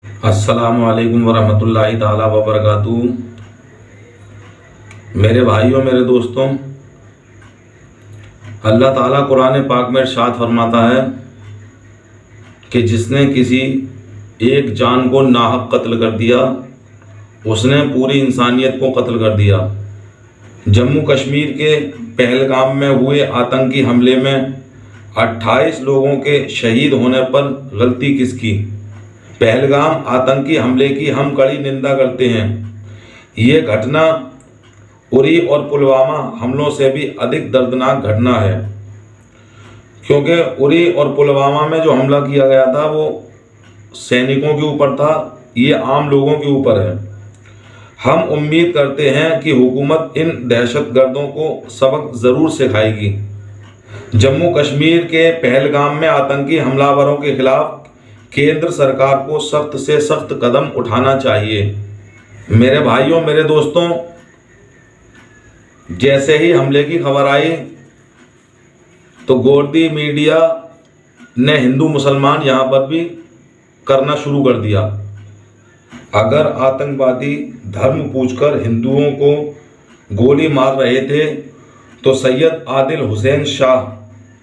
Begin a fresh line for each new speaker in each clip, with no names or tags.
अस्सलामुअलैकुम वरहमतुल्लाहि ताला वबरकातुहू। मेरे भाइयों, मेरे दोस्तों, अल्लाह ताला कुरान पाक में इरशाद फरमाता है कि जिसने किसी एक जान को नाहक कत्ल कर दिया उसने पूरी इंसानियत को कत्ल कर दिया। जम्मू कश्मीर के पहलगाम में हुए आतंकी हमले में 28 लोगों के शहीद होने पर गलती किसकी? पहलगाम आतंकी हमले की हम कड़ी निंदा करते हैं। ये घटना उरी और पुलवामा हमलों से भी अधिक दर्दनाक घटना है, क्योंकि उरी और पुलवामा में जो हमला किया गया था वो सैनिकों के ऊपर था, ये आम लोगों के ऊपर है। हम उम्मीद करते हैं कि हुकूमत इन दहशतगर्दों को सबक ज़रूर सिखाएगी। जम्मू कश्मीर के पहलगाम में आतंकी हमलावरों के खिलाफ केंद्र सरकार को सख्त से सख्त कदम उठाना चाहिए। मेरे भाइयों, मेरे दोस्तों, जैसे ही हमले की खबर आई तो गोदी मीडिया ने हिंदू मुसलमान यहाँ पर भी करना शुरू कर दिया। अगर आतंकवादी धर्म पूछकर हिंदुओं को गोली मार रहे थे तो सैयद आदिल हुसैन शाह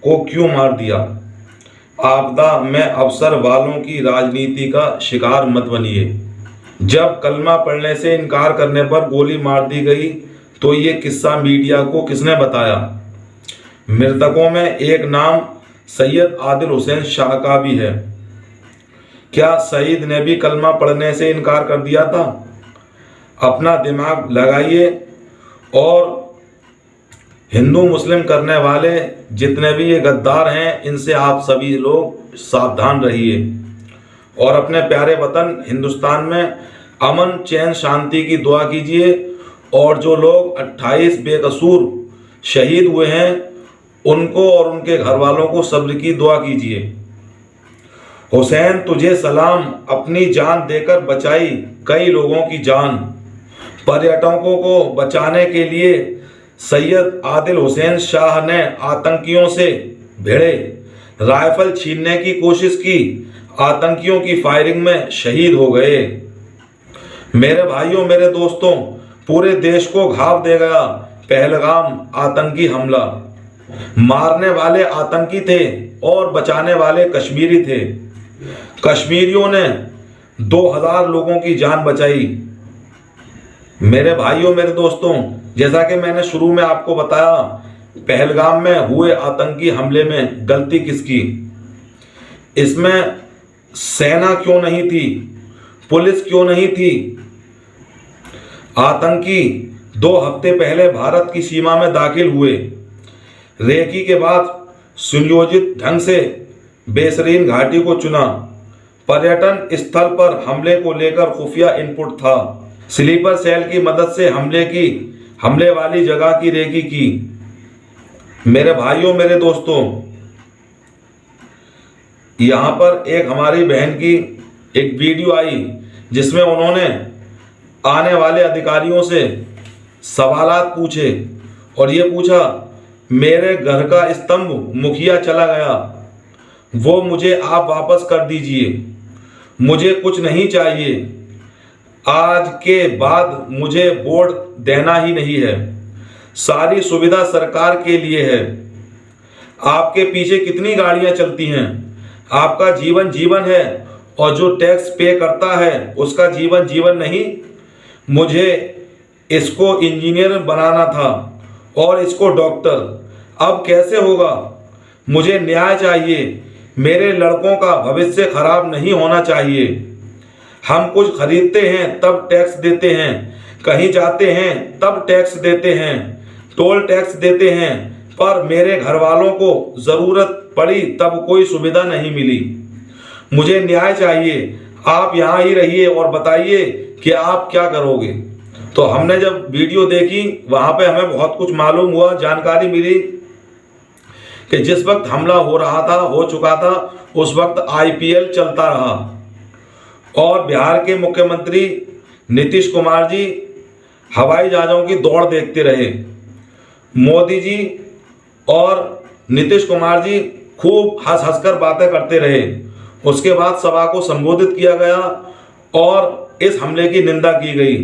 को क्यों मार दिया? आपदा में अवसर वालों की राजनीति का शिकार मत बनिए। जब कलमा पढ़ने से इनकार करने पर गोली मार दी गई तो ये किस्सा मीडिया को किसने बताया? मृतकों में एक नाम सैयद आदिल हुसैन शाह का भी है। क्या शहीद ने भी कलमा पढ़ने से इनकार कर दिया था? अपना दिमाग लगाइए और हिंदू मुस्लिम करने वाले जितने भी ये गद्दार हैं, इनसे आप सभी लोग सावधान रहिए और अपने प्यारे वतन हिंदुस्तान में अमन चैन शांति की दुआ कीजिए। और जो लोग 28 बेकसूर शहीद हुए हैं उनको और उनके घर वालों को सब्र की दुआ कीजिए। हुसैन तुझे सलाम, अपनी जान देकर बचाई कई लोगों की जान। पर्यटकों को बचाने के लिए सैयद आदिल हुसैन शाह ने आतंकियों से भिड़े, राइफल छीनने की कोशिश की, आतंकियों की फायरिंग में शहीद हो गए। मेरे भाइयों, मेरे दोस्तों, पूरे देश को घाव दे गया पहलगाम आतंकी हमला। मारने वाले आतंकी थे और बचाने वाले कश्मीरी थे। कश्मीरियों ने 2000 लोगों की जान बचाई। मेरे भाइयों, मेरे दोस्तों, जैसा कि मैंने शुरू में आपको बताया, पहलगाम में हुए आतंकी हमले में गलती किसकी? इसमें सेना क्यों नहीं थी? पुलिस क्यों नहीं थी? आतंकी 2 हफ्ते पहले भारत की सीमा में दाखिल हुए। रेकी के बाद सुनियोजित ढंग से बेसरीन घाटी को चुना। पर्यटन स्थल पर हमले को लेकर खुफिया इनपुट था। स्लीपर सेल की मदद से हमले वाली जगह की रेकी की। मेरे भाइयों, मेरे दोस्तों, यहाँ पर एक हमारी बहन की एक वीडियो आई जिसमें उन्होंने आने वाले अधिकारियों से सवालात पूछे और ये पूछा, मेरे घर का स्तंभ मुखिया चला गया, वो मुझे आप वापस कर दीजिए, मुझे कुछ नहीं चाहिए, आज के बाद मुझे वोट देना ही नहीं है, सारी सुविधा सरकार के लिए है। आपके पीछे कितनी गाड़ियां चलती हैं? आपका जीवन जीवन है और जो टैक्स पे करता है उसका जीवन जीवन नहीं। मुझे इसको इंजीनियर बनाना था और इसको डॉक्टर, अब कैसे होगा? मुझे न्याय चाहिए। मेरे लड़कों का भविष्य खराब नहीं होना चाहिए। हम कुछ खरीदते हैं तब टैक्स देते हैं, कहीं जाते हैं तब टैक्स देते हैं, टोल टैक्स देते हैं, पर मेरे घर वालों को ज़रूरत पड़ी तब कोई सुविधा नहीं मिली। मुझे न्याय चाहिए। आप यहाँ ही रहिए और बताइए कि आप क्या करोगे। तो हमने जब वीडियो देखी वहाँ पे हमें बहुत कुछ मालूम हुआ, जानकारी मिली कि जिस वक्त हमला हो चुका था, उस वक्त IPL चलता रहा और बिहार के मुख्यमंत्री नीतीश कुमार जी हवाई जहाज़ों की दौड़ देखते रहे। मोदी जी और नीतीश कुमार जी खूब हंस हंस कर बातें करते रहे। उसके बाद सभा को संबोधित किया गया और इस हमले की निंदा की गई।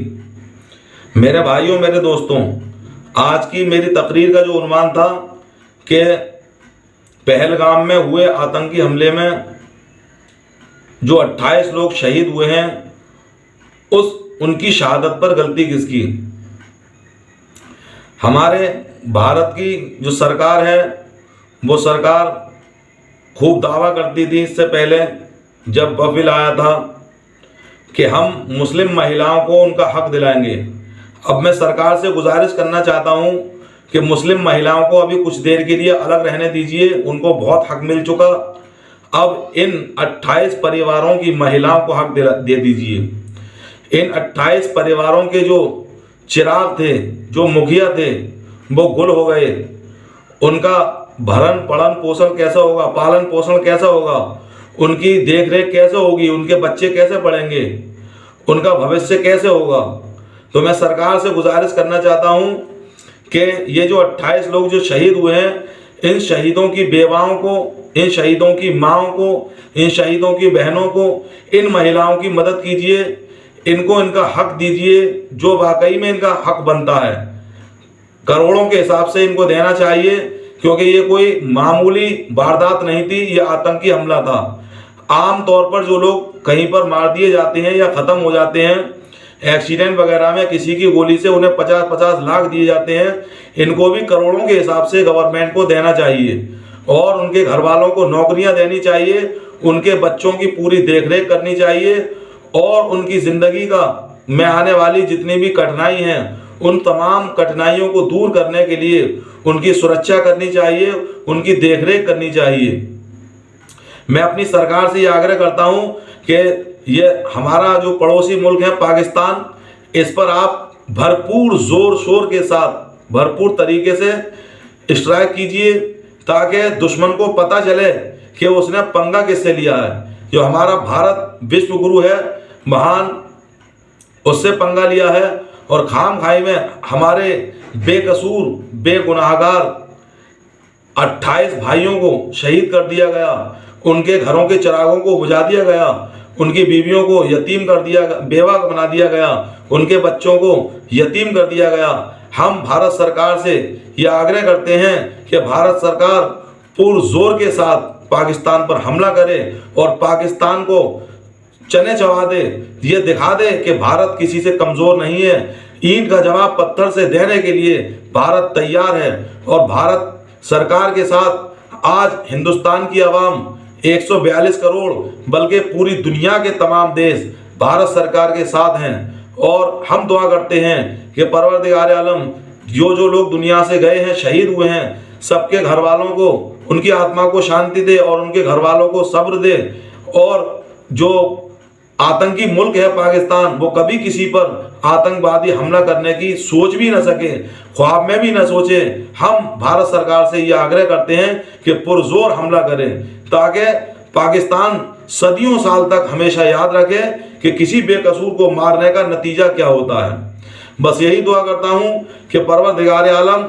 मेरे भाइयों, मेरे दोस्तों, आज की मेरी तकरीर का जो उन्वान था कि पहलगाम में हुए आतंकी हमले में जो 28 लोग शहीद हुए हैं, उनकी शहादत पर गलती किसकी? हमारे भारत की जो सरकार है, वो सरकार खूब दावा करती थी इससे पहले जब बिल आया था कि हम मुस्लिम महिलाओं को उनका हक दिलाएंगे। अब मैं सरकार से गुजारिश करना चाहता हूं कि मुस्लिम महिलाओं को अभी कुछ देर के लिए अलग रहने दीजिए, उनको बहुत हक मिल चुका। अब इन 28 परिवारों की महिलाओं को हक दे दीजिए। इन 28 परिवारों के जो चिराग थे, जो मुखिया थे, वो गुल हो गए। उनका भरण पोषण पोषण कैसा होगा, पालन पोषण कैसा होगा, उनकी देखरेख कैसे होगी, उनके बच्चे कैसे पढ़ेंगे, उनका भविष्य कैसे होगा? तो मैं सरकार से गुजारिश करना चाहता हूं कि ये जो 28 लोग जो शहीद हुए हैं, इन शहीदों की बेवाओं को, इन शहीदों की माँओं को, इन शहीदों की बहनों को, इन महिलाओं की मदद कीजिए, इनको इनका हक दीजिए जो वाकई में इनका हक बनता है। करोड़ों के हिसाब से इनको देना चाहिए, क्योंकि ये कोई मामूली वारदात नहीं थी, ये आतंकी हमला था। आम तौर पर जो लोग कहीं पर मार दिए जाते हैं या ख़त्म हो जाते हैं एक्सीडेंट वगैरह में, किसी की गोली से उन्हें 50-50 लाख दिए जाते हैं, इनको भी करोड़ों के हिसाब से गवर्नमेंट को देना चाहिए और उनके घर वालों को नौकरियां देनी चाहिए, उनके बच्चों की पूरी देखरेख करनी चाहिए और उनकी ज़िंदगी का में आने वाली जितनी भी कठिनाई हैं, उन तमाम कठिनाइयों को दूर करने के लिए उनकी सुरक्षा करनी चाहिए, उनकी देखरेख करनी चाहिए। मैं अपनी सरकार से ये आग्रह करता हूं कि ये हमारा जो पड़ोसी मुल्क है पाकिस्तान, इस पर आप भरपूर जोर शोर के साथ, भरपूर तरीके से स्ट्राइक कीजिए, ताकि दुश्मन को पता चले कि उसने पंगा किससे लिया है। जो हमारा भारत विश्व गुरु है, महान, उससे पंगा लिया है और खाम खाई में हमारे बेकसूर बेगुनाहगार 28 भाइयों को शहीद कर दिया गया, उनके घरों के चिरागों को बुझा दिया गया, उनकी बीवियों को यतीम कर दिया, बेवा बना दिया गया, उनके बच्चों को यतीम कर दिया गया। हम भारत सरकार से ये आग्रह करते हैं कि भारत सरकार पुरजोर के साथ पाकिस्तान पर हमला करे और पाकिस्तान को चने चबा दे, ये दिखा दे कि भारत किसी से कमज़ोर नहीं है। ईंट का जवाब पत्थर से देने के लिए भारत तैयार है और भारत सरकार के साथ आज हिंदुस्तान की आवाम 142 करोड़, बल्कि पूरी दुनिया के तमाम देश भारत सरकार के साथ हैं। और हम दुआ करते हैं कि परवरदिगार आलम जो लोग दुनिया से गए हैं, शहीद हुए हैं, सबके घर वालों को, उनकी आत्मा को शांति दे और उनके घर वालों को सब्र दे। और जो आतंकी मुल्क है पाकिस्तान, वो कभी किसी पर आतंकवादी हमला करने की सोच भी न सके, ख्वाब में भी न सोचे। हम भारत सरकार से ये आग्रह करते हैं कि पुरजोर हमला करें, ताकि पाकिस्तान सदियों साल तक हमेशा याद रखे कि किसी बेकसूर को मारने का नतीजा क्या होता है। बस यही दुआ करता हूँ कि परवरदिगार आलम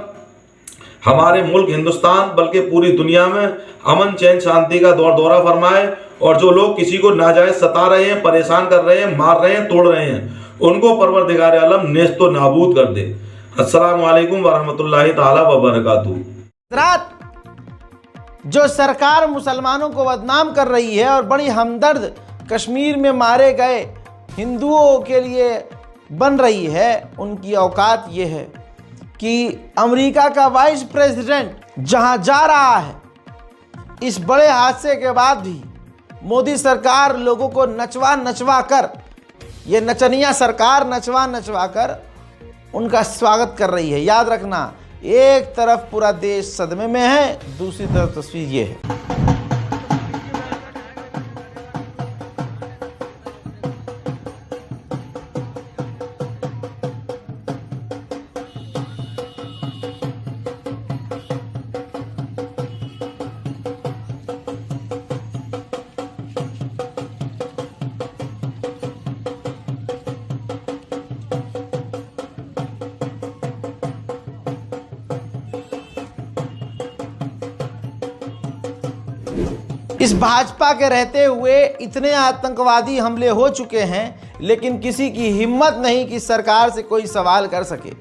हमारे मुल्क हिंदुस्तान, बल्कि पूरी दुनिया में अमन चैन शांति का दौरा फरमाए और जो लोग किसी को नाजायज सता रहे हैं, परेशान कर रहे हैं, मार रहे हैं, तोड़ रहे हैं, उनको परवरदिगार आलम नेस्तो नाबूद कर दे। अस्सलामु अलैकुम वरहमतुल्लाहि ताला वबरकातुहू।
रात जो सरकार मुसलमानों को बदनाम कर रही है और बड़ी हमदर्द कश्मीर में मारे गए हिंदुओं के लिए बन रही है, उनकी औकात ये है कि अमेरिका का वाइस प्रेसिडेंट जहां जा रहा है, इस बड़े हादसे के बाद भी मोदी सरकार लोगों को नचवा नचवा कर, ये नचनिया सरकार नचवा नचवा कर उनका स्वागत कर रही है। याद रखना, एक तरफ पूरा देश सदमे में है, दूसरी तरफ तस्वीर ये है। इस भाजपा के रहते हुए इतने आतंकवादी हमले हो चुके हैं, लेकिन किसी की हिम्मत नहीं कि सरकार से कोई सवाल कर सके।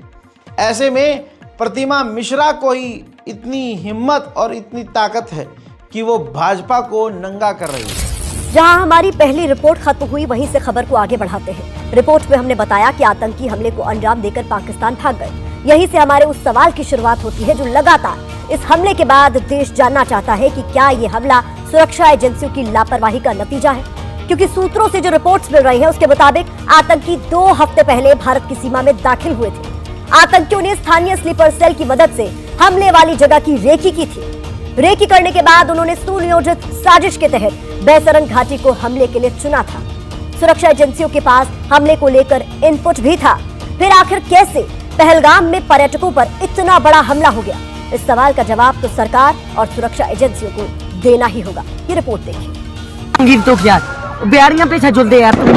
ऐसे में प्रतिमा मिश्रा को ही इतनी हिम्मत और इतनी ताकत है कि वो भाजपा को नंगा कर रही है।
जहां हमारी पहली रिपोर्ट खत्म हुई, वहीं से खबर को आगे बढ़ाते हैं। रिपोर्ट में हमने बताया कि आतंकी हमले को अंजाम देकर पाकिस्तान भाग गए। यहीं से हमारे उस सवाल की शुरुआत होती है जो लगातार इस हमले के बाद देश जानना चाहता है कि क्या ये हमला सुरक्षा एजेंसियों की लापरवाही का नतीजा है, क्योंकि सूत्रों से जो रिपोर्ट्स मिल रही हैं उसके मुताबिक आतंकी 2 हफ्ते पहले भारत की सीमा में दाखिल हुए थे। आतंकियों ने स्थानीय स्लीपर सेल की मदद से हमले वाली जगह की रेकी की थी। रेकी करने के बाद उन्होंने सुनियोजित साजिश के तहत बैसरन घाटी को हमले के लिए चुना था। सुरक्षा एजेंसियों के पास हमले को लेकर इनपुट भी था। फिर आखिर कैसे पहलगाम में पर्यटकों पर इतना बड़ा हमला हो गया? इस सवाल का जवाब तो सरकार और सुरक्षा एजेंसियों को देना ही होगा। ये रिपोर्ट देखिए।
तो क्या बिहारियां पे झुलदे यार, तुम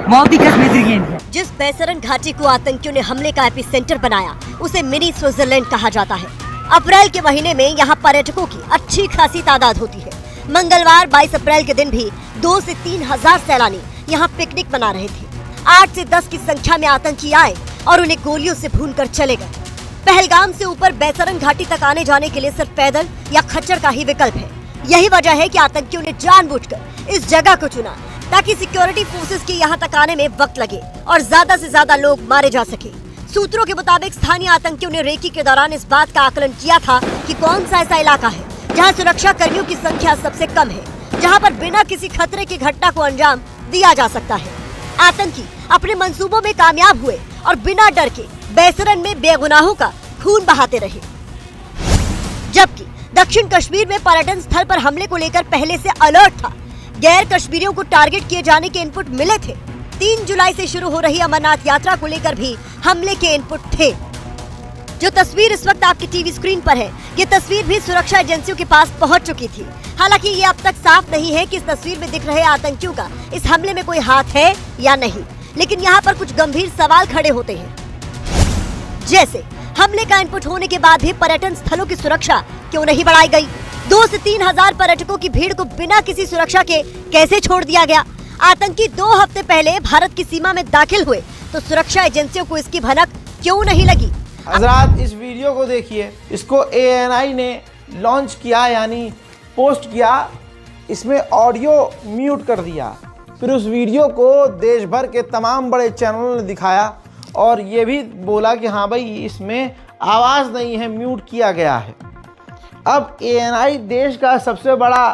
मौत की कसम।
जिस बैसरन घाटी को आतंकियों ने हमले का एपिसेंटर बनाया उसे मिनी स्विट्जरलैंड कहा जाता है। अप्रैल के महीने में यहाँ पर्यटकों की अच्छी खासी तादाद होती है। मंगलवार 22 अप्रैल के दिन भी 2 से 3 हजार सैलानी यहाँ पिकनिक मना रहे थे। 8 से 10 की संख्या में आतंकी आए और उन्हें गोलियों से भूनकर चले गए। पहलगाम से ऊपर बैसरन घाटी तक आने जाने के लिए सिर्फ पैदल या खच्चर का ही विकल्प है। यही वजह है कि आतंकियों ने जानबूझकर इस जगह को चुना ताकि सिक्योरिटी फोर्सेस के यहाँ तक आने में वक्त लगे और ज्यादा से ज्यादा लोग मारे जा सके। सूत्रों के मुताबिक स्थानीय आतंकियों ने रेकी के दौरान इस बात का आकलन किया था कि कौन सा ऐसा इलाका है जहां सुरक्षा कर्मियों की संख्या सबसे कम है, जहां पर बिना किसी खतरे की घटना को अंजाम दिया जा सकता है। आतंकी अपने मंसूबों में कामयाब हुए और बिना डर के बैसरन में बेगुनाहों का खून बहाते रहे। जबकि दक्षिण कश्मीर में पर्यटन स्थल पर हमले को लेकर पहले से अलर्ट था। गैर कश्मीरियों को टारगेट किए जाने के इनपुट मिले थे। 3 जुलाई से शुरू हो रही अमरनाथ यात्रा को लेकर भी हमले के इनपुट थे। जो तस्वीर इस वक्त आपकी टीवी स्क्रीन पर है, ये तस्वीर भी सुरक्षा एजेंसियों के पास पहुंच चुकी थी। हालांकि ये अब तक साफ नहीं है कि इस तस्वीर में दिख रहे आतंकियों का इस हमले में कोई हाथ है या नहीं, लेकिन यहाँ पर कुछ गंभीर सवाल खड़े होते हैं। जैसे हमले का इनपुट होने के बाद भी पर्यटन स्थलों की सुरक्षा क्यों नहीं बढ़ाई गई? 2 से 3 हजार पर्यटकों की भीड़ को बिना किसी सुरक्षा के कैसे छोड़ दिया गया? आतंकी 2 हफ्ते पहले भारत की सीमा में दाखिल हुए तो सुरक्षा एजेंसियों को इसकी भनक क्यों नहीं लगी?
हजरात, इस वीडियो को देखिए। इसको ANI ने लॉन्च किया, यानी पोस्ट किया। इसमें ऑडियो म्यूट कर दिया। फिर उस वीडियो को देश भर के तमाम बड़े चैनलों ने दिखाया और ये भी बोला कि हाँ भाई, इसमें आवाज़ नहीं है, म्यूट किया गया है। अब ANI देश का सबसे बड़ा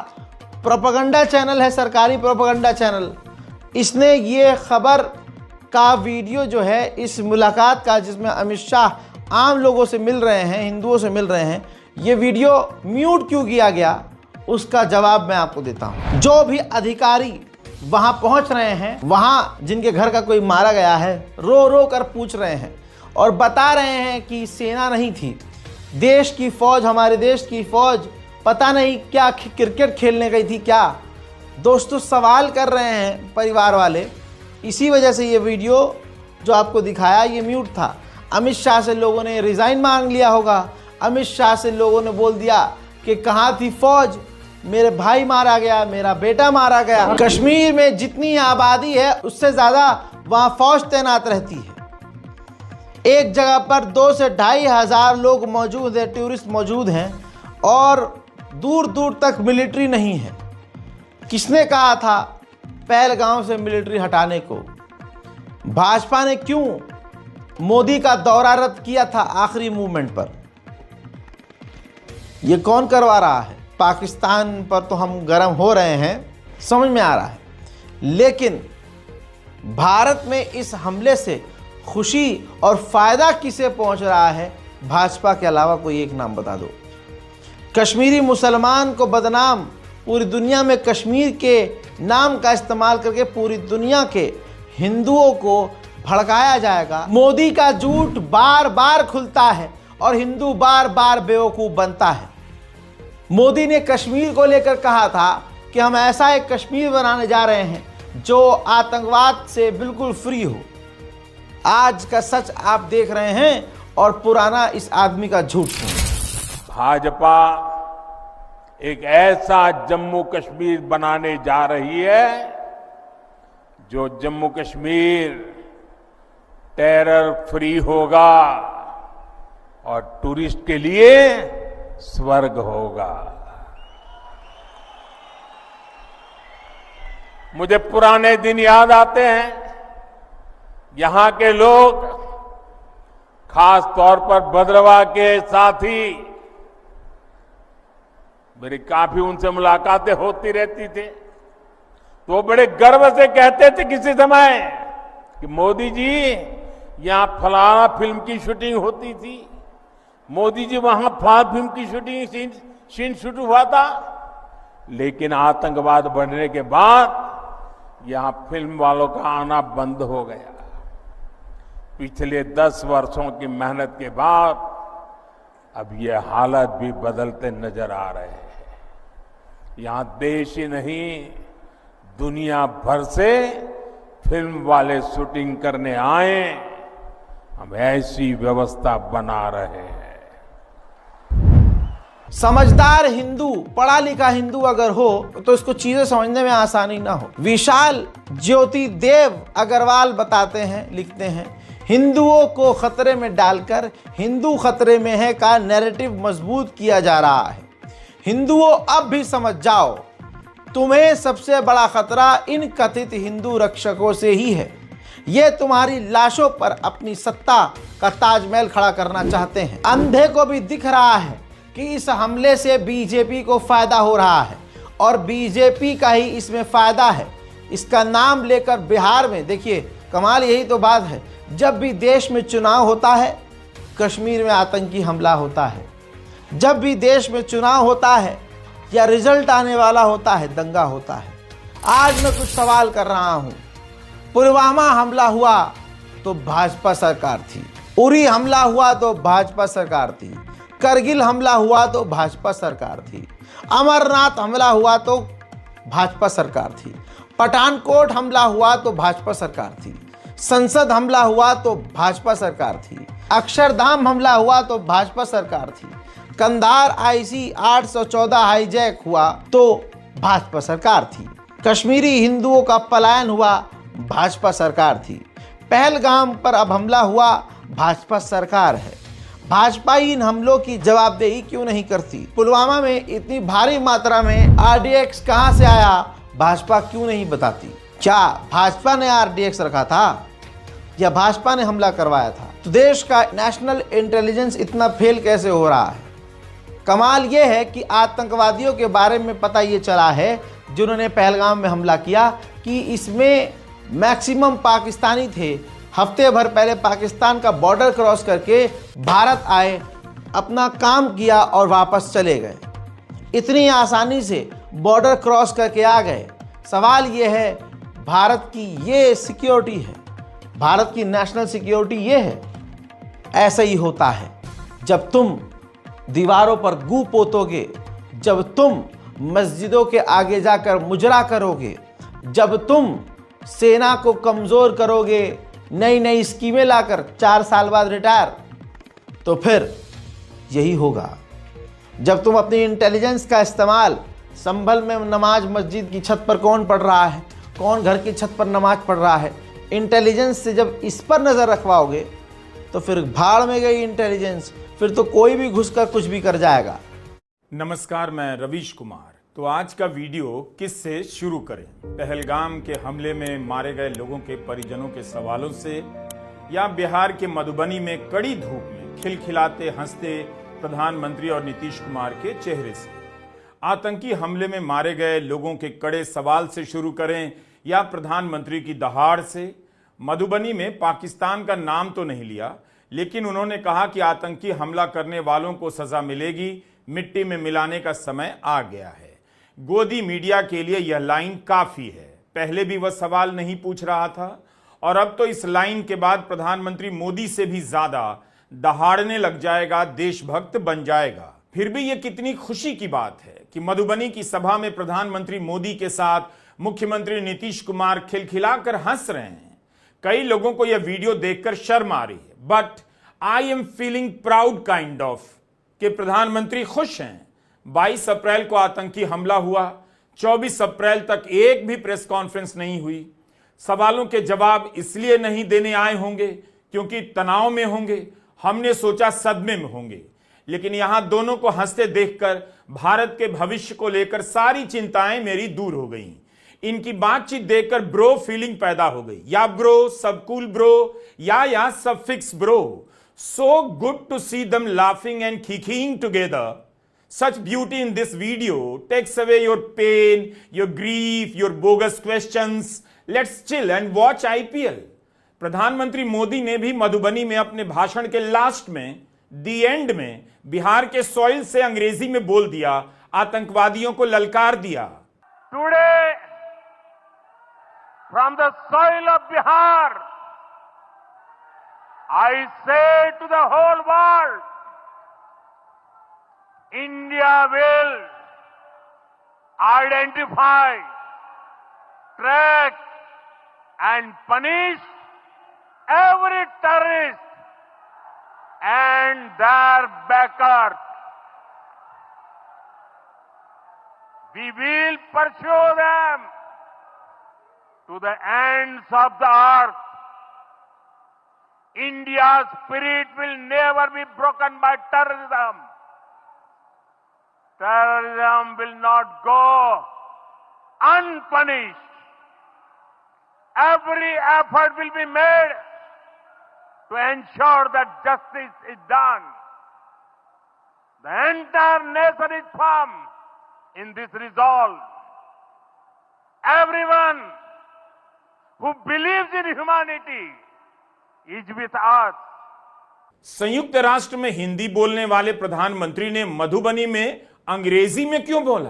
प्रोपेगेंडा चैनल है, सरकारी प्रोपेगेंडा चैनल। इसने ये खबर का वीडियो जो है इस मुलाकात का, जिसमें अमित शाह आम लोगों से मिल रहे हैं, हिंदुओं से मिल रहे हैं, ये वीडियो म्यूट क्यों किया गया, उसका जवाब मैं आपको देता हूँ। जो भी अधिकारी वहाँ पहुँच रहे हैं, वहाँ जिनके घर का कोई मारा गया है, रो रो कर पूछ रहे हैं और बता रहे हैं कि सेना नहीं थी, देश की फ़ौज, हमारे देश की फ़ौज पता नहीं क्या क्रिकेट खेलने गई थी क्या। दोस्तों, सवाल कर रहे हैं परिवार वाले। इसी वजह से ये वीडियो जो आपको दिखाया ये म्यूट था। अमित शाह से लोगों ने रिज़ाइन मांग लिया होगा। अमित शाह से लोगों ने बोल दिया कि कहाँ थी फ़ौज, मेरे भाई मारा गया, मेरा बेटा मारा गया। कश्मीर में जितनी आबादी है उससे ज़्यादा वहाँ फ़ौज तैनात रहती है। एक जगह पर 2 से 2.5 हजार लोग मौजूद हैं, टूरिस्ट मौजूद हैं, और दूर दूर तक मिलिट्री नहीं है। किसने कहा था पहलगाम से मिलिट्री हटाने को? भाजपा ने क्यों मोदी का दौरा रद्द किया था आखिरी मूवमेंट पर? ये कौन करवा रहा है? पाकिस्तान पर तो हम गर्म हो रहे हैं, समझ में आ रहा है, लेकिन भारत में इस हमले से खुशी और फायदा किसे पहुंच रहा है? भाजपा के अलावा कोई एक नाम बता दो। कश्मीरी मुसलमान को बदनाम, पूरी दुनिया में कश्मीर के नाम का इस्तेमाल करके पूरी दुनिया के हिंदुओं को भड़काया जाएगा। मोदी का झूठ बार बार खुलता है और हिंदू बार बार बेवकूफ़ बनता है। मोदी ने कश्मीर को लेकर कहा था कि हम ऐसा एक कश्मीर बनाने जा रहे हैं जो आतंकवाद से बिल्कुल फ्री हो। आज का सच आप देख रहे हैं और पुराना इस आदमी का झूठ सुनिए।
भाजपा एक ऐसा जम्मू कश्मीर बनाने जा रही है जो जम्मू कश्मीर टेरर फ्री होगा और टूरिस्ट के लिए स्वर्ग होगा। मुझे पुराने दिन याद आते हैं। यहां के लोग, खास तौर पर भद्रवाह के साथी, मेरी काफी उनसे मुलाकातें होती रहती थी, तो वो बड़े गर्व से कहते थे किसी समय कि मोदी जी यहां फलाना फिल्म की शूटिंग होती थी, मोदी जी वहां फलाना फिल्म की शूटिंग सीन शूट हुआ था। लेकिन आतंकवाद बढ़ने के बाद यहां फिल्म वालों का आना बंद हो गया। पिछले 10 वर्षों की मेहनत के बाद अब ये हालत भी बदलते नजर आ रहे हैं। यहां देश ही नहीं, दुनिया भर से फिल्म वाले शूटिंग करने आए। हम ऐसी व्यवस्था बना रहे हैं।
समझदार हिंदू, पढ़ा लिखा हिंदू अगर हो तो इसको चीजें समझने में आसानी ना हो। विशाल ज्योति देव अग्रवाल बताते हैं, लिखते हैं, हिंदुओं को खतरे में डालकर हिंदू खतरे में है का नैरेटिव मजबूत किया जा रहा है। हिंदुओं अब भी समझ जाओ, तुम्हें सबसे बड़ा खतरा इन कथित हिंदू रक्षकों से ही है। ये तुम्हारी लाशों पर अपनी सत्ता का ताजमहल खड़ा करना चाहते हैं। अंधे को भी दिख रहा है कि इस हमले से बीजेपी को फायदा हो रहा है और बीजेपी का ही इसमें फायदा है। इसका नाम लेकर बिहार में देखिए, कमाल यही तो बात है, जब भी देश में चुनाव होता है कश्मीर में आतंकी हमला होता है, जब भी देश में चुनाव होता है या रिजल्ट आने वाला होता है दंगा होता है। आज मैं कुछ सवाल कर रहा हूं, पुलवामा हमला हुआ तो भाजपा सरकार थी, उरी हमला हुआ तो भाजपा सरकार थी, करगिल हमला हुआ तो भाजपा सरकार थी, अमरनाथ हमला हुआ तो भाजपा सरकार थी, पठानकोट हमला हुआ तो भाजपा सरकार थी, संसद हमला हुआ तो भाजपा सरकार थी, अक्षरधाम हमला हुआ तो भाजपा सरकार थी, कंधार आईसी 814 हाईजैक हुआ तो भाजपा सरकार थी, कश्मीरी हिंदुओं का पलायन हुआ भाजपा सरकार थी, पहलगाम पर अब हमला हुआ भाजपा सरकार है। भाजपा इन हमलों की जवाबदेही क्यों नहीं करती? पुलवामा में इतनी भारी मात्रा में आरडीएक्स कहां से आया, भाजपा क्यों नहीं बताती? क्या भाजपा ने आरडीएक्स रखा था या भाजपा ने हमला करवाया था? तो देश का नेशनल इंटेलिजेंस इतना फेल कैसे हो रहा है? कमाल यह है कि आतंकवादियों के बारे में पता ये चला है जिन्होंने पहलगाम में हमला किया कि इसमें मैक्सिमम पाकिस्तानी थे। हफ्ते भर पहले पाकिस्तान का बॉर्डर क्रॉस करके भारत आए, अपना काम किया और वापस चले गए। इतनी आसानी से बॉर्डर क्रॉस करके आ गए। सवाल ये है, भारत की ये सिक्योरिटी है, भारत की नेशनल सिक्योरिटी ये है। ऐसा ही होता है जब तुम दीवारों पर गू पोतोगे, जब तुम मस्जिदों के आगे जाकर मुजरा करोगे, जब तुम सेना को कमज़ोर करोगे, नई नई स्कीमें लाकर 4 साल बाद रिटायर, तो फिर यही होगा। जब तुम अपनी इंटेलिजेंस का इस्तेमाल, संभल में नमाज मस्जिद की छत पर कौन पढ़ रहा है, कौन घर की छत पर नमाज पढ़ रहा है, इंटेलिजेंस से जब इस पर नज़र रखवाओगे तो फिर भाड़ में गई इंटेलिजेंस, फिर तो कोई भी घुसकर कुछ भी कर जाएगा।
नमस्कार, मैं रवीश कुमार। तो आज का वीडियो किस से शुरू करें? पहलगाम के हमले में मारे गए लोगों के परिजनों के सवालों से, या बिहार के मधुबनी में कड़ी धूप में खिलखिलाते हंसते प्रधानमंत्री और नीतीश कुमार के चेहरे से? आतंकी हमले में मारे गए लोगों के कड़े सवाल से शुरू करें या प्रधानमंत्री की दहाड़ से? मधुबनी में पाकिस्तान का नाम तो नहीं लिया, लेकिन उन्होंने कहा कि आतंकी हमला करने वालों को सजा मिलेगी, मिट्टी में मिलाने का समय आ गया है। गोदी मीडिया के लिए यह लाइन काफी है। पहले भी वह सवाल नहीं पूछ रहा था और अब तो इस लाइन के बाद प्रधानमंत्री मोदी से भी ज्यादा दहाड़ने लग जाएगा, देशभक्त बन जाएगा। फिर भी यह कितनी खुशी की बात है कि मधुबनी की सभा में प्रधानमंत्री मोदी के साथ मुख्यमंत्री नीतीश कुमार खिलखिलाकर हंस रहे हैं। कई लोगों को यह वीडियो देखकर शर्म आ रही है, but I am feeling proud kind of कि प्रधानमंत्री खुश हैं। 22 अप्रैल को आतंकी हमला हुआ, 24 अप्रैल तक एक भी प्रेस कॉन्फ्रेंस नहीं हुई। सवालों के जवाब इसलिए नहीं देने आए होंगे क्योंकि तनाव में होंगे, हमने सोचा सदमे में होंगे। लेकिन यहां दोनों को हंसते देखकर भारत के भविष्य को लेकर सारी चिंताएं मेरी दूर हो गईं। इनकी बातचीत देखकर ब्रो फीलिंग पैदा हो गई, या ब्रो, सब कूल ब्रो, या सब fix bro. So good to see them laughing and kicking together. Such beauty in this video takes away your pain, your grief, your bogus questions. Let's chill and watch IPL. प्रधानमंत्री मोदी ने भी मधुबनी में अपने भाषण के last में, दी and में, बिहार के सॉइल से अंग्रेजी में बोल दिया, आतंकवादियों को ललकार दिया।
Today, from the soil of Bihar, I say to the whole world, India will identify, track and punish every terrorist and their backers. We will pursue them to the ends of the earth. India's spirit will never be broken by terrorism. Terrorism will not go unpunished. Every effort will be made to ensure that justice is done. The entire nation is firm in this resolve. Everyone who believes in humanity is with us.
संयुक्त राष्ट्र में हिंदी बोलने वाले प्रधानमंत्री ने मधुबनी में अंग्रेजी में क्यों बोला?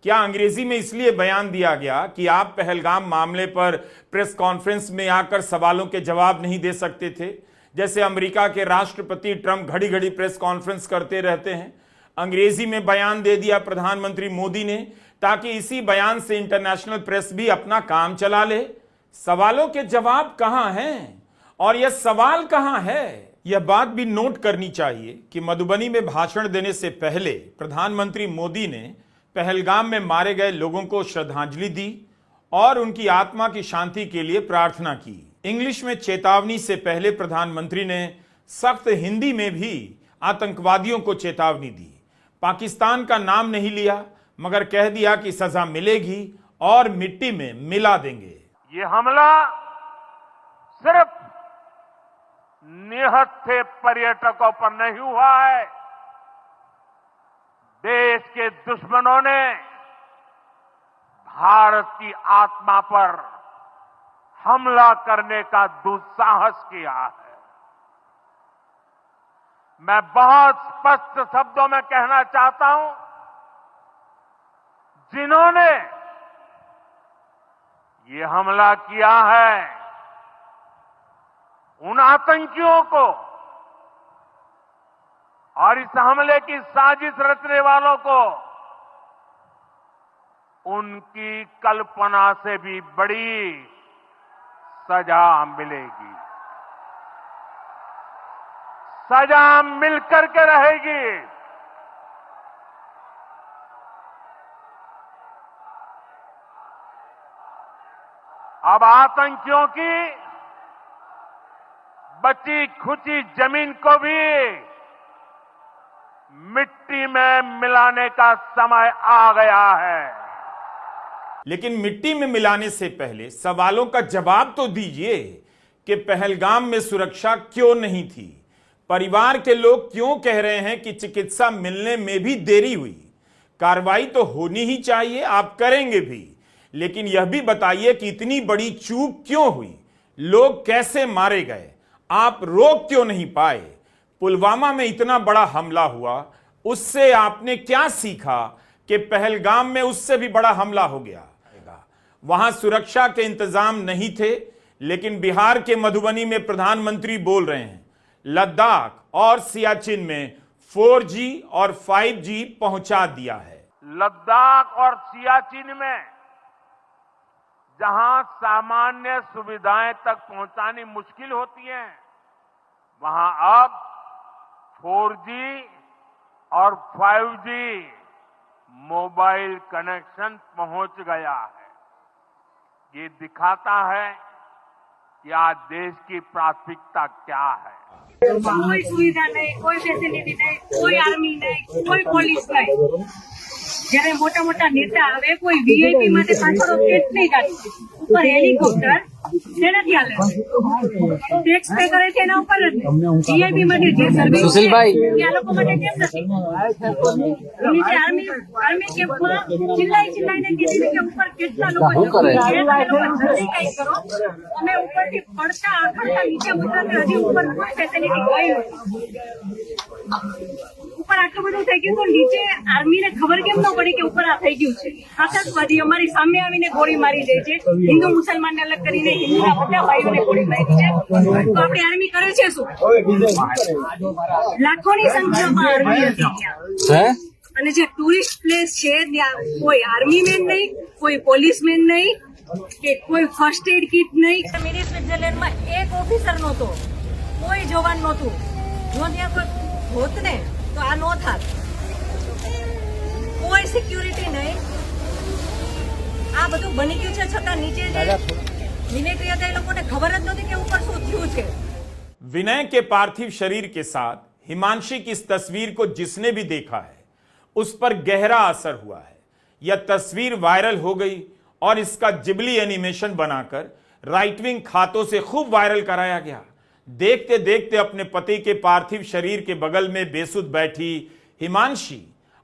क्या अंग्रेजी में इसलिए बयान दिया गया कि आप पहलगाम मामले पर प्रेस कॉन्फ्रेंस में आकर सवालों के जवाब नहीं दे सकते थे? जैसे अमेरिका के राष्ट्रपति ट्रंप घड़ी घड़ी प्रेस कॉन्फ्रेंस करते रहते हैं। अंग्रेजी में बयान दे दिया प्रधानमंत्री मोदी ने ताकि इसी बयान से इंटरनेशनल प्रेस भी अपना काम चला ले। सवालों के जवाब कहां हैं और यह सवाल कहां है? यह बात भी नोट करनी चाहिए कि मधुबनी में भाषण देने से पहले प्रधानमंत्री मोदी ने पहलगाम में मारे गए लोगों को श्रद्धांजलि दी और उनकी आत्मा की शांति के लिए प्रार्थना की। इंग्लिश में चेतावनी से पहले प्रधानमंत्री ने सख्त हिंदी में भी आतंकवादियों को चेतावनी दी। पाकिस्तान का नाम नहीं लिया मगर कह दिया कि सजा मिलेगी और मिट्टी में मिला देंगे।
ये हमला सिर्फ निहत्थे पर्यटकों पर नहीं हुआ है। देश के दुश्मनों ने भारत की आत्मा पर हमला करने का दुस्साहस किया है। मैं बहुत स्पष्ट शब्दों में कहना चाहता हूं, जिन्होंने ये हमला किया है उन आतंकियों को और इस हमले की साजिश रचने वालों को उनकी कल्पना से भी बड़ी सजा मिलेगी। सजा मिलकर के रहेगी। अब आतंकियों की बची खुची जमीन को भी मिट्टी में मिलाने का समय आ गया है।
लेकिन मिट्टी में मिलाने से पहले सवालों का जवाब तो दीजिए कि पहलगाम में सुरक्षा क्यों नहीं थी? परिवार के लोग क्यों कह रहे हैं कि चिकित्सा मिलने में भी देरी हुई? कार्रवाई तो होनी ही चाहिए, आप करेंगे भी, लेकिन यह भी बताइए कि इतनी बड़ी चूक क्यों हुई? लोग कैसे मारे गए? आप रोक क्यों नहीं पाए? पुलवामा में इतना बड़ा हमला हुआ, उससे आपने क्या सीखा कि पहलगाम में उससे भी बड़ा हमला हो गया? वहां सुरक्षा के इंतजाम नहीं थे, लेकिन बिहार के मधुबनी में प्रधानमंत्री बोल रहे हैं लद्दाख और सियाचिन में 4G और 5G पहुंचा दिया है।
लद्दाख और सियाचिन में जहां सामान्य सुविधाएं तक पहुंचानी मुश्किल होती है, वहां अब 4G और 5G मोबाइल कनेक्शन पहुंच गया है। ये दिखाता है कि आज देश की प्राथमिकता क्या है।
कोई सुविधा नहीं, कोई फैसिलिटी नहीं, कोई आर्मी नहीं, कोई પોલીસ નહીં। જ્યારે મોટા મોટા નેતા આવે કોઈ વીઆઈપી માટે પાછળ કેટ નહીં કાઢી, ઉપર હેલિકોપ્ટર જેનાથી હાલે ટેક્સ પે કરે છે એના ઉપર જ વીઆઈપી માટે જે સર્વિસ સુશીલભાઈ આ લોકો માટે કેમ નથી? નીચે આર્મી કેમ્પમાં ચિલ્લાઈને કીધી કે ઉપર કેટલા લોકો કરે જલ્દી કઈ કરો, અમે ઉપરથી પડતા આખડતા નીચે ઉતરતા હજી ઉપર કોઈ ફેસિલિટી ગઈ ઉપર આટલું બધું થઈ ગયું તો નીચે આર્મીને ખબર કેમ ન પડી કે ઉપર આ થઈ ગયું છે? આતંકવાદી અમારી સામે આવીને ગોળી મારી દે છે, હિન્દુ મુસલમાનને અલગ કરીને હિન્દુના બધા ભાઈઓને ગોળી મારી છે, તો આપણી આર્મી કરે છે શું? લાખોની સંખ્યામાં આર્મી હતી ત્યાં, અને જે ટુરિસ્ટ પ્લેસ છે ત્યાં કોઈ આર્મી મેન નહીં, કોઈ પોલીસ મેન નહીં, કે કોઈ ફર્સ્ટ એડ કિટ નહીં। મિની સ્વિટ્ઝરલેન્ડમાં એક ઓફિસર નહોતો, કોઈ જવાન નહોતું, જો ત્યાં કોઈ હોત ને તો આ નો થાત, કોઈ સિક્યુરિટી નહીં। આ બધું બની ગયું છે છતાં નીચે જે મિલિટરી હતા એ લોકોને ખબર જ નહોતી કે ઉપર શું થયું છે।
विनय के पार्थिव शरीर के साथ हिमांशी की इस तस्वीर को जिसने भी देखा है उस पर गहरा असर हुआ है। यह तस्वीर वायरल हो गई और इसका जिबली एनिमेशन बनाकर राइट विंग खातों से खूब वायरल कराया गया। देखते देखते अपने पति के पार्थिव शरीर के बगल में बेसुध बैठी हिमांशी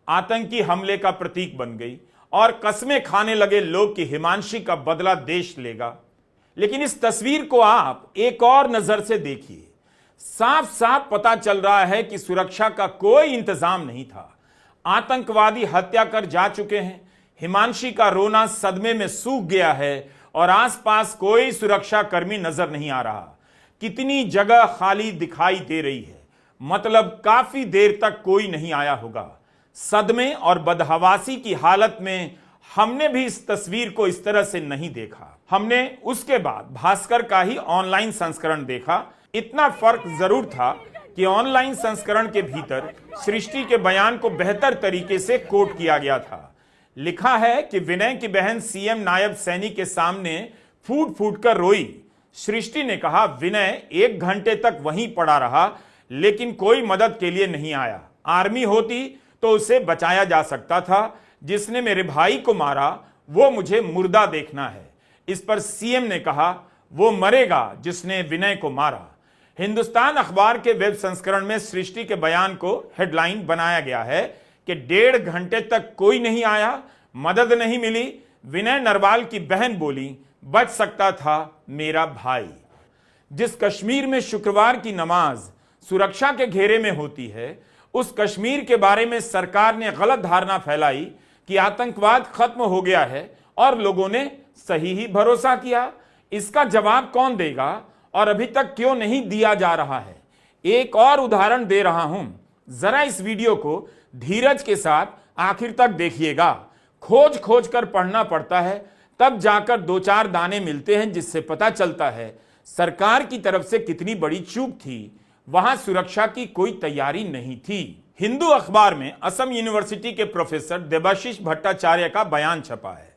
आतंकी हमले का प्रतीक बन गई और कस्में खाने लगे लोग कि हिमांशी का बदला देश लेगा। लेकिन इस तस्वीर को आप एक और नजर से देखिए, साफ साफ पता चल रहा है कि सुरक्षा का कोई इंतजाम नहीं था। आतंकवादी हत्या कर जा चुके हैं, हिमांशी का रोना सदमे में सूख गया है और आसपास कोई सुरक्षा कर्मी नजर नहीं आ रहा। कितनी जगह खाली दिखाई दे रही है, मतलब काफी देर तक कोई नहीं आया होगा। सदमे और बदहवासी की हालत में हमने भी इस तस्वीर को इस तरह से नहीं देखा। हमने उसके बाद भास्कर का ही ऑनलाइन संस्करण देखा। इतना फर्क जरूर था कि ऑनलाइन संस्करण के भीतर सृष्टि के बयान को बेहतर तरीके से कोट किया गया था। लिखा है कि विनय की बहन सीएम नायब सैनी के सामने फूट फूट कर रोई। सृष्टि ने कहा विनय 1 घंटे तक वहीं पड़ा रहा लेकिन कोई मदद के लिए नहीं आया। आर्मी होती तो उसे बचाया जा सकता था। जिसने मेरे भाई को मारा वो मुझे मुर्दा देखना है। इस पर सीएम ने कहा वो मरेगा जिसने विनय को मारा। हिंदुस्तान अखबार के वेब संस्करण में सृष्टि के बयान को हेडलाइन बनाया गया है कि 1.5 घंटे तक कोई नहीं आया, मदद नहीं मिली। विनय नरवाल की बहन बोली बच सकता था मेरा भाई। जिस कश्मीर में शुक्रवार की नमाज सुरक्षा के घेरे में होती है, उस कश्मीर के बारे में सरकार ने गलत धारणा फैलाई कि आतंकवाद खत्म हो गया है और लोगों ने सही ही भरोसा किया। इसका जवाब कौन देगा और अभी तक क्यों नहीं दिया जा रहा है? एक और उदाहरण दे रहा हूं, जरा इस वीडियो को धीरज के साथ आखिर तक देखिएगा। खोज खोज कर पढ़ना पड़ता है, तब जाकर 2-4 दाने मिलते हैं जिससे पता चलता है सरकार की तरफ से कितनी बड़ी चूक थी। वहां सुरक्षा की कोई तैयारी नहीं थी। हिंदू अखबार में असम यूनिवर्सिटी के प्रोफेसर देबाशीष भट्टाचार्य का बयान छपा है।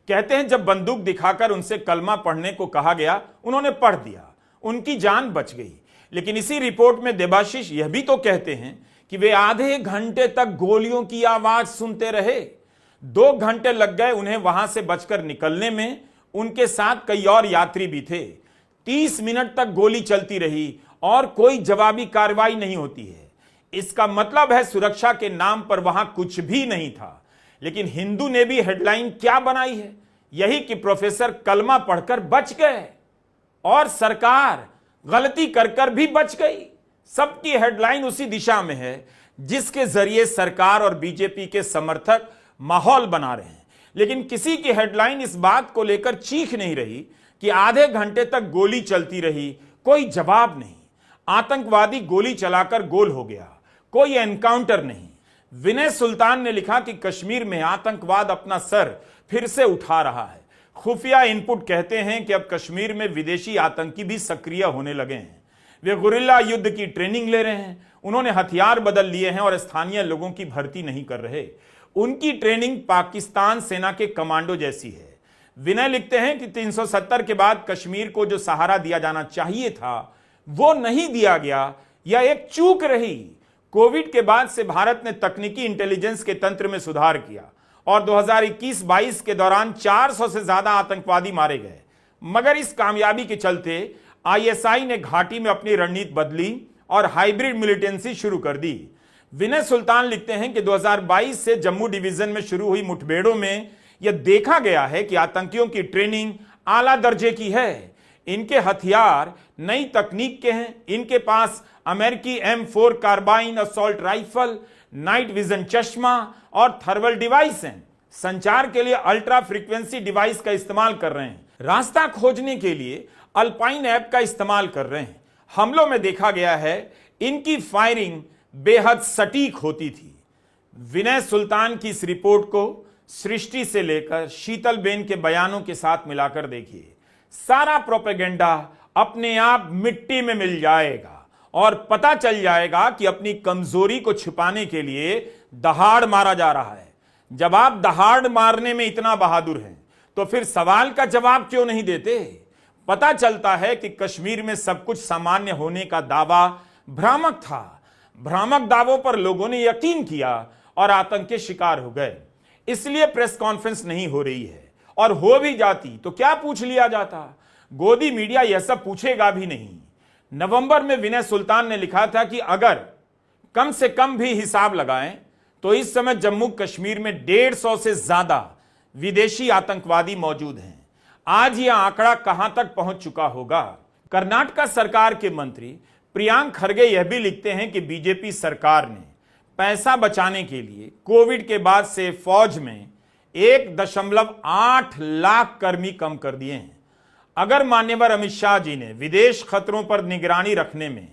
कहते हैं जब बंदूक दिखाकर उनसे कलमा पढ़ने को कहा गया उन्होंने पढ़ दिया, उनकी जान बच गई। लेकिन इसी रिपोर्ट में देबाशीष यह भी तो कहते हैं कि वे आधे घंटे तक गोलियों की आवाज सुनते रहे। 2 घंटे लग गए उन्हें वहां से बचकर निकलने में। उनके साथ कई और यात्री भी थे। 30 मिनट तक गोली चलती रही और कोई जवाबी कार्रवाई नहीं होती है। इसका मतलब है सुरक्षा के नाम पर वहां कुछ भी नहीं था। लेकिन हिंदू ने भी हेडलाइन क्या बनाई है, यही कि प्रोफेसर कलमा पढ़कर बच गए और सरकार गलती कर कर भी बच गई। सबकी हेडलाइन उसी दिशा में है जिसके जरिए सरकार और बीजेपी के समर्थक माहौल बना रहे हैं। लेकिन किसी की हेडलाइन इस बात को लेकर चीख नहीं रही कि आधे घंटे तक गोली चलती रही, कोई जवाब नहीं। आतंकवादी गोली चलाकर गोल हो गया, कोई एनकाउंटर नहीं। विनय सुल्तान ने लिखा कि कश्मीर में आतंकवाद अपना सर फिर से उठा रहा है। खुफिया इनपुट कहते हैं कि अब कश्मीर में विदेशी आतंकी भी सक्रिय होने लगे हैं। वे गुरिल्ला युद्ध की ट्रेनिंग ले रहे हैं। उन्होंने हथियार बदल लिए हैं और स्थानीय लोगों की भर्ती नहीं कर रहे। उनकी ट्रेनिंग पाकिस्तान सेना के कमांडो जैसी है। विनय लिखते हैं कि 370 के बाद कश्मीर को जो सहारा दिया जाना चाहिए था वो नहीं दिया गया, यह एक चूक रही। कोविड के बाद से भारत ने तकनीकी इंटेलिजेंस के तंत्र में सुधार किया और 2021-22 के दौरान 400 से ज्यादा आतंकवादी मारे गए। मगर इस कामयाबी के चलते आईएसआई ने घाटी में अपनी रणनीति बदली और हाइब्रिड मिलिटेंसी शुरू कर दी। विनय सुल्तान लिखते हैं कि 2022 से जम्मू डिवीजन में शुरू हुई मुठभेड़ों में यह देखा गया है कि आतंकियों की ट्रेनिंग आला दर्जे की है। इनके हथियार नई तकनीक के हैं। इनके पास अमेरिकी M4 carbine assault rifle, night vision चश्मा और थर्मल डिवाइस हैं। संचार के लिए अल्ट्रा फ्रीक्वेंसी डिवाइस का इस्तेमाल कर रहे हैं। रास्ता खोजने के लिए अल्पाइन ऐप का इस्तेमाल कर रहे हैं। हमलों में देखा गया है इनकी फायरिंग बेहद सटीक होती थी। विनय सुल्तान की इस रिपोर्ट को सृष्टि से लेकर शीतलबेन के बयानों के साथ मिलाकर देखिए। सारा प्रोपेगेंडा अपने आप मिट्टी में मिल जाएगा और पता चल जाएगा कि अपनी कमजोरी को छिपाने के लिए दहाड़ मारा जा रहा है। जब आप दहाड़ मारने में इतना बहादुर हैं तो फिर सवाल का जवाब क्यों नहीं देते? पता चलता है कि कश्मीर में सब कुछ सामान्य होने का दावा भ्रामक था। भ्रामक दावों पर लोगों ने यकीन किया और आतंक के शिकार हो गए। इसलिए प्रेस कॉन्फ्रेंस नहीं हो रही है, और हो भी जाती तो क्या पूछ लिया जाता? गोदी मीडिया यह सब पूछेगा भी नहीं। नवंबर में विनय सुल्तान ने लिखा था कि अगर कम से कम भी हिसाब लगाएं तो इस समय जम्मू कश्मीर में 150 से ज्यादा विदेशी आतंकवादी मौजूद हैं। आज यह आंकड़ा कहां तक पहुंच चुका होगा? कर्नाटक सरकार के मंत्री प्रियांक खरगे यह भी लिखते हैं कि बीजेपी सरकार ने पैसा बचाने के लिए कोविड के बाद से फौज में 1.8 लाख कर्मी कम कर दिए हैं। अगर मान्यवर अमित शाह जी ने विदेश खतरों पर निगरानी रखने में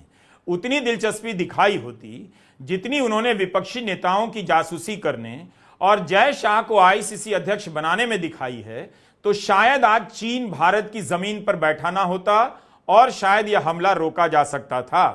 उतनी दिलचस्पी दिखाई होती जितनी उन्होंने विपक्षी नेताओं की जासूसी करने और जय शाह को आईसीसी अध्यक्ष बनाने में दिखाई है, तो शायद आज चीन भारत की जमीन पर बैठा ना होता और शायद यह हमला रोका जा सकता था।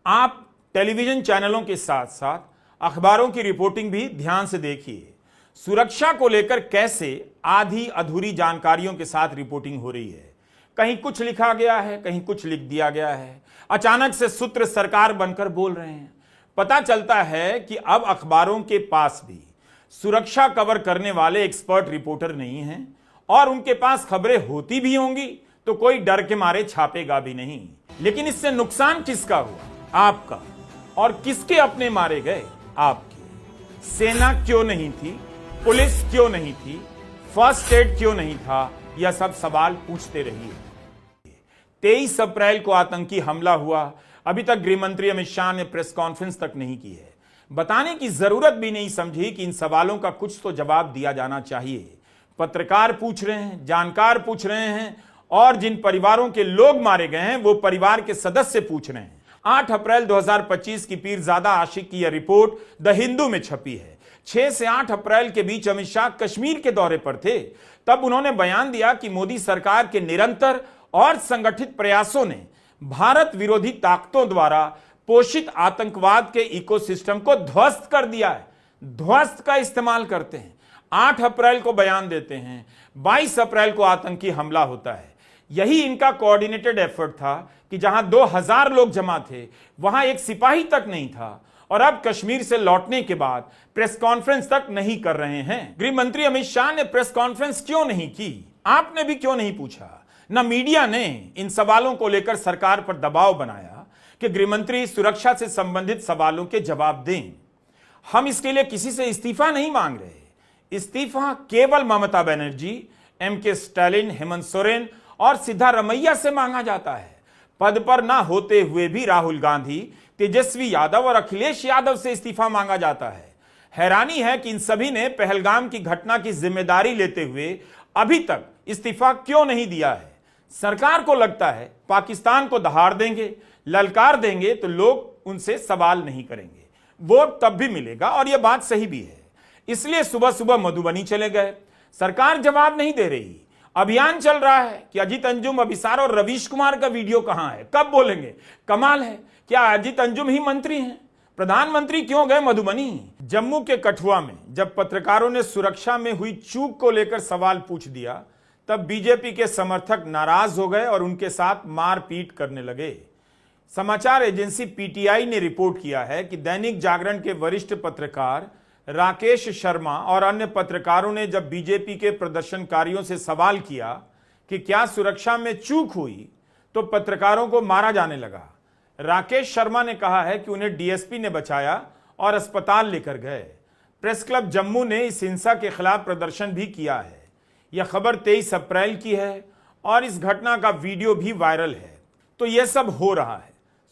आप टेलीविजन चैनलों के साथ साथ अखबारों की रिपोर्टिंग भी ध्यान से देखिए। सुरक्षा को लेकर कैसे आधी अधूरी जानकारियों के साथ रिपोर्टिंग हो रही है। कहीं कुछ लिखा गया है, कहीं कुछ लिख दिया गया है। अचानक से सूत्र सरकार बनकर बोल रहे हैं। पता चलता है कि अब अखबारों के पास भी सुरक्षा कवर करने वाले एक्सपर्ट रिपोर्टर नहीं हैं, और उनके पास खबरें होती भी होंगी तो कोई डर के मारे छापेगा भी नहीं। लेकिन इससे नुकसान किसका हुआ? आपका। और किसके अपने मारे गए? आपके। सेना क्यों नहीं थी? पुलिस क्यों नहीं थी? फर्स्ट एड क्यों नहीं था? यह सब सवाल पूछते रहिए। 23 अप्रैल को आतंकी हमला हुआ। अभी तक गृह मंत्री अमित शाह ने प्रेस कॉन्फ्रेंस तक नहीं की है। बताने की जरूरत भी नहीं समझी कि इन सवालों का कुछ तो जवाब दिया जाना चाहिए। पत्रकार पूछ रहे हैं, जानकार पूछ रहे हैं, और जिन परिवारों के लोग मारे गए हैं वो परिवार के सदस्य पूछ रहे हैं। 8 अप्रैल 2025 की पीरजादा आशिक की यह रिपोर्ट द हिंदू में छपी है। 6 से 8 अप्रैल के बीच अमित शाह कश्मीर के दौरे पर थे। तब उन्होंने बयान दिया कि मोदी सरकार के निरंतर और संगठित प्रयासों ने भारत विरोधी ताकतों द्वारा पोषित आतंकवाद के इकोसिस्टम को ध्वस्त कर दिया है। ध्वस्त का इस्तेमाल करते हैं। 8 अप्रैल को बयान देते हैं, 22 अप्रैल को आतंकी हमला होता है। यही इनका कोऑर्डिनेटेड एफर्ट था कि जहां 2000 लोग जमा थे वहां एक सिपाही तक नहीं था, और अब कश्मीर से लौटने के बाद प्रेस कॉन्फ्रेंस तक नहीं कर रहे हैं। गृह मंत्री अमित शाह ने प्रेस कॉन्फ्रेंस क्यों नहीं की? आपने भी क्यों नहीं पूछा? न मीडिया ने इन सवालों को लेकर सरकार पर दबाव बनाया कि गृहमंत्री सुरक्षा से संबंधित सवालों के जवाब दें। हम इसके लिए किसी से इस्तीफा नहीं मांग रहे। इस्तीफा केवल ममता बनर्जी, MK स्टालिन, हेमंत सोरेन और सिद्धारमैया से मांगा जाता है। पद पर ना होते हुए भी राहुल गांधी, तेजस्वी यादव और अखिलेश यादव से इस्तीफा मांगा जाता है। हैरानी है कि इन सभी ने पहलगाम की घटना की जिम्मेदारी लेते हुए अभी तक इस्तीफा क्यों नहीं दिया है। सरकार को लगता है पाकिस्तान को दहाड़ देंगे, ललकार देंगे तो लोग उनसे सवाल नहीं करेंगे, वोट तब भी मिलेगा, और यह बात सही भी है। इसलिए सुबह सुबह मधुबनी चले गए। सरकार जवाब नहीं दे रही। अभियान चल रहा है कि अजीत अंजुम, अभिसार और रवीश कुमार का वीडियो कहां है, कब बोलेंगे। कमाल है, क्या अजीत अंजुम ही मंत्री हैं? प्रधानमंत्री क्यों गए मधुबनी? जम्मू के कठुआ में जब पत्रकारों ने सुरक्षा में हुई चूक को लेकर सवाल पूछ दिया, तब बीजेपी के समर्थक नाराज हो गए और उनके साथ मारपीट करने लगे। समाचार एजेंसी पीटीआई ने रिपोर्ट किया है कि दैनिक जागरण के वरिष्ठ पत्रकार राकेश शर्मा और अन्य पत्रकारों ने जब बीजेपी के प्रदर्शनकारियों से सवाल किया कि क्या सुरक्षा में चूक हुई, तो पत्रकारों को मारा जाने लगा। राकेश शर्मा ने कहा है कि उन्हें डीएसपी ने बचाया और अस्पताल लेकर गए। प्रेस क्लब जम्मू ने इस हिंसा के खिलाफ प्रदर्शन भी किया है। यह खबर 23 अप्रैल की है और इस घटना का वीडियो भी वायरल है। तो यह सब हो रहा है,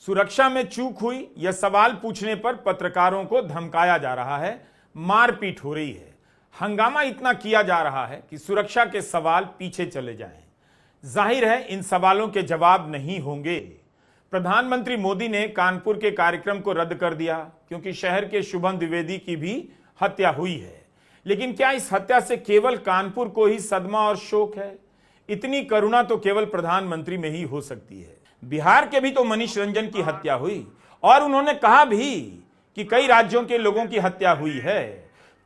सुरक्षा में चूक हुई, यह सवाल पूछने पर पत्रकारों को धमकाया जा रहा है, मारपीट हो रही है, हंगामा इतना किया जा रहा है कि सुरक्षा के सवाल पीछे चले जाएं। जाहिर है इन सवालों के जवाब नहीं होंगे। प्रधानमंत्री मोदी ने कानपुर के कार्यक्रम को रद्द कर दिया क्योंकि शहर के शुभम द्विवेदी की भी हत्या हुई है। लेकिन क्या इस हत्या से केवल कानपुर को ही सदमा और शोक है? इतनी करुणा तो केवल प्रधानमंत्री में ही हो सकती है। बिहार के भी तो मनीष रंजन की हत्या हुई और उन्होंने कहा भी कि कई राज्यों के लोगों की हत्या हुई है।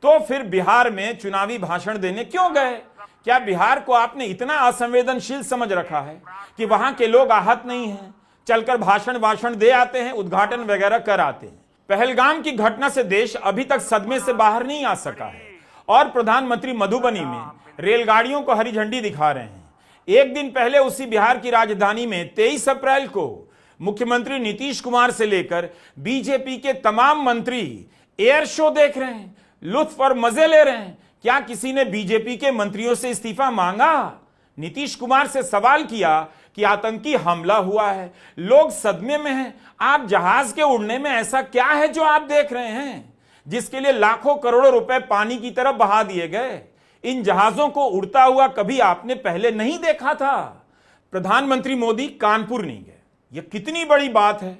तो फिर बिहार में चुनावी भाषण देने क्यों गए? क्या बिहार को आपने इतना असंवेदनशील समझ रखा है कि वहां के लोग आहत नहीं हैं? चलकर भाषण दे आते हैं, उद्घाटन वगैरह कर आते हैं। पहलगाम की घटना से देश अभी तक सदमे से बाहर नहीं आ सका है और प्रधानमंत्री मधुबनी में रेलगाड़ियों को हरी झंडी दिखा रहे हैं। एक दिन पहले उसी बिहार की राजधानी में 23 अप्रैल को मुख्यमंत्री नीतीश कुमार से लेकर बीजेपी के तमाम मंत्री एयर शो देख रहे हैं, लुत्फ और मजे ले रहे हैं। क्या किसी ने बीजेपी के मंत्रियों से इस्तीफा मांगा? नीतीश कुमार से सवाल किया कि आतंकी हमला हुआ है, लोग सदमे में हैं, आप जहाज के उड़ने में ऐसा क्या है जो आप देख रहे हैं, जिसके लिए लाखों करोड़ों रुपए पानी की तरफ बहा दिए गए? इन जहाजों को उड़ता हुआ कभी आपने पहले नहीं देखा था। प्रधानमंत्री मोदी कानपुर नहीं गए, यह कितनी बड़ी बात है,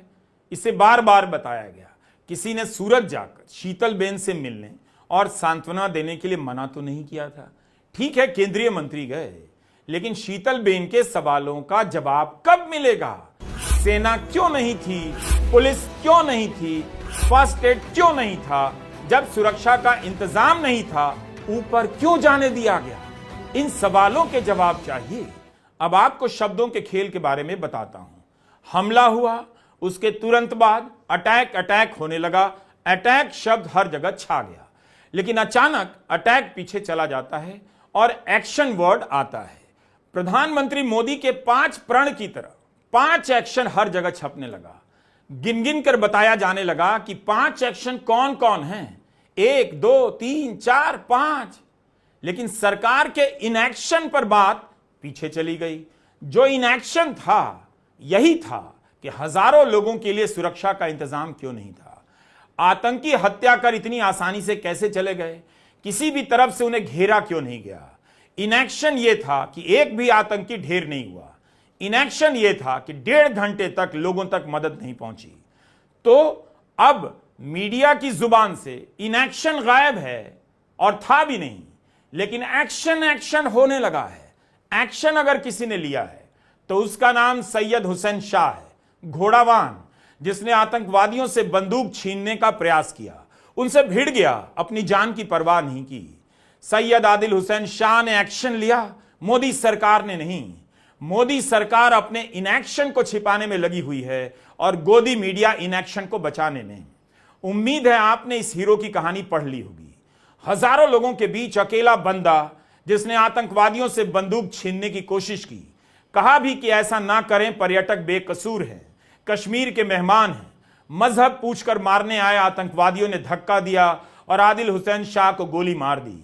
इसे बार बार बताया गया। किसी ने सूरत जाकर शीतलबेन से मिलने और सांत्वना देने के लिए मना तो नहीं किया था। ठीक है, केंद्रीय मंत्री गए, लेकिन शीतलबेन के सवालों का जवाब कब मिलेगा? सेना क्यों नहीं थी? पुलिस क्यों नहीं थी? फर्स्ट एड क्यों नहीं था? जब सुरक्षा का इंतजाम नहीं था, ऊपर क्यों जाने दिया गया? इन सवालों के जवाब चाहिए। अब आपको शब्दों के खेल के बारे में बताता हूं। हमला हुआ, उसके तुरंत बाद अटैक होने लगा। अटैक शब्द हर जगह छा गया, लेकिन अचानक अटैक पीछे चला जाता है और एक्शन वर्ड आता है। प्रधानमंत्री मोदी के 5 प्रण की तरह 5 एक्शन हर जगह छपने लगा। गिन गिन कर बताया जाने लगा कि 5 एक्शन कौन कौन हैं, 1 2 3 4 5। लेकिन सरकार के इनएक्शन पर बात पीछे चली गई। जो इनएक्शन था यही था कि हजारों लोगों के लिए सुरक्षा का इंतजाम क्यों नहीं था? आतंकी हत्या कर इतनी आसानी से कैसे चले गए? किसी भी तरफ से उन्हें घेरा क्यों नहीं गया? इनएक्शन यह था कि एक भी आतंकी ढेर नहीं हुआ। इनएक्शन यह था कि 1.5 घंटे तक लोगों तक मदद नहीं पहुंची। तो अब मीडिया की जुबान से इनएक्शन गायब है और था भी नहीं, लेकिन एक्शन होने लगा है। एक्शन अगर किसी ने लिया है तो उसका नाम सैयद हुसैन शाह है, घोड़ावान, जिसने आतंकवादियों से बंदूक छीनने का प्रयास किया, उनसे भिड़ गया, अपनी जान की परवाह नहीं की। सैयद आदिल हुसैन शाह ने एक्शन लिया, मोदी सरकार ने नहीं। मोदी सरकार अपने इनएक्शन को छिपाने में लगी हुई है और गोदी मीडिया इनएक्शन को बचाने में। उम्मीद है आपने इस हीरो की कहानी पढ़ ली होगी। हजारों लोगों के बीच अकेला बंदा जिसने आतंकवादियों से बंदूक छीनने की कोशिश की। कहा भी कि ऐसा ना करें, पर्यटक बेकसूर हैं, कश्मीर के मेहमान हैं। मजहब पूछकर मारने आए आतंकवादियों ने धक्का दिया और आदिल हुसैन शाह को गोली मार दी।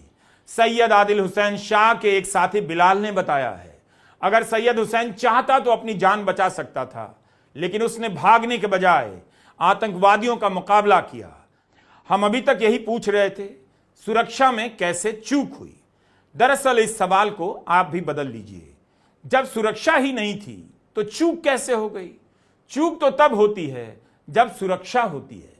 सैयद आदिल हुसैन शाह के एक साथी बिलाल ने बताया है, अगर सैयद हुसैन चाहता तो अपनी जान बचा सकता था, लेकिन उसने भागने के बजाय आतंकवादियों का मुकाबला किया। हम अभी तक यही पूछ रहे थे, सुरक्षा में कैसे चूक हुई? दरअसल इस सवाल को आप भी बदल लीजिए। जब सुरक्षा ही नहीं थी तो चूक कैसे हो गई? चूक तो तब होती है जब सुरक्षा होती है।